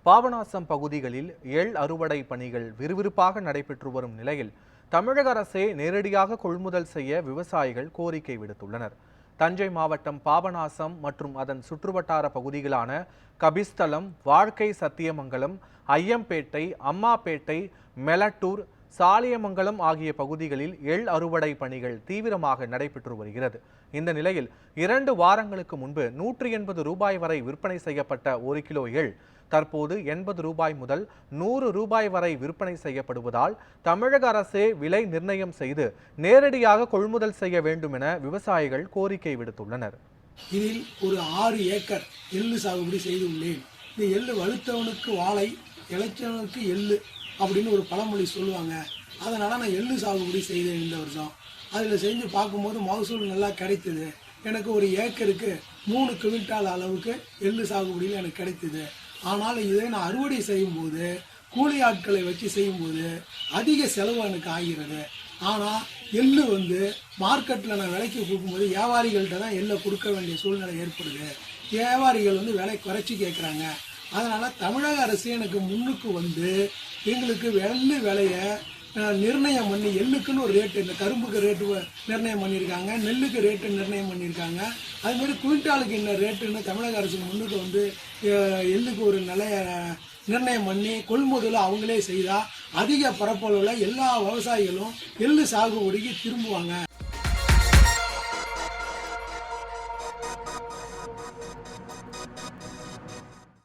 பாபநாசம் பகுதிகளில் எள் அறுவடை பணிகள் விறுவிறுப்பாக நடைபெற்று வரும் நிலையில் தமிழக அரசே நேரடியாக கொள்முதல் செய்ய விவசாயிகள் கோரிக்கை விடுத்துள்ளனர். தஞ்சை மாவட்டம் பாபநாசம் மற்றும் அதன் சுற்றுவட்டார பகுதிகளான கபிஸ்தலம், வாழ்க்கை, சத்தியமங்கலம், ஐயம்பேட்டை, அம்மாப்பேட்டை, மெலட்டூர், சாலியமங்கலம் ஆகிய பகுதிகளில் எள் அறுவடை பணிகள் தீவிரமாக நடைபெற்று வருகிறது. இந்த நிலையில் 2 வாரங்களுக்கு முன்பு 180 ரூபாய் வரை விற்பனை செய்யப்பட்ட 1 கிலோ எள் தற்போது 80 ரூபாய் முதல் 100 ரூபாய் வரை விற்பனை செய்யப்படுவதால் தமிழக அரசே விலை நிர்ணயம் செய்து நேரடியாக கொள்முதல் செய்ய வேண்டும் என விவசாயிகள் கோரிக்கை விடுத்துள்ளனர். இதில் ஒரு 6 ஏக்கர் எள்ளு சாகுபடி செய்துள்ளேன். இந்த எள்ளு வலுத்தவனுக்கு வாழை, இளைச்சவனுக்கு எள்ளு அப்படின்னு ஒரு பழமொழி சொல்லுவாங்க. அதனால் நான் எள்ளு சாகுபடி செய்தேன் இந்த வருஷம். அதில் செஞ்சு பார்க்கும்போது மகசூல் நல்லா கிடைத்தது. எனக்கு ஒரு ஏக்கருக்கு 3 குவிண்டால் அளவுக்கு எள்ளு சாகுபடியில் எனக்கு கிடைத்தது. ஆனால் இதை நான் அறுவடை செய்யும்போது கூலி ஆட்களை வச்சு செய்யும்போது அதிக செலவு எனக்கு ஆகிறது. ஆனால் எள்ளு மார்க்கெட்டில் நான் விலைக்கு கொடுக்கும்போது வியாபாரிகள்கிட்ட தான் எள்ளை கொடுக்க வேண்டிய சூழ்நிலை ஏற்படுது. வியாபாரிகள் விலை குறைச்சி கேட்குறாங்க. அதனால் தமிழக அரசு எனக்கு முன்னுக்கு எங்களுக்கு எள்ளு விலையை நிர்ணயம் பண்ணி, எள்ளுக்குன்னு ஒரு ரேட்டு, இந்த கரும்புக்கு ரேட்டு நிர்ணயம் பண்ணியிருக்காங்க, நெல்லுக்கு ரேட்டு நிர்ணயம் பண்ணியிருக்காங்க. அதுமாதிரி குவிண்டாலுக்கு என்ன ரேட்டுன்னு தமிழக அரசு முன்னுக்கு எள்ளுக்கு ஒரு நிலைய நிர்ணயம் பண்ணி கொள்முதல் அவங்களே செய்தால் அதிக பரப்பளவில் எல்லா விவசாயிகளும் எள்ளு சாகுபடிக்கு திரும்புவாங்க.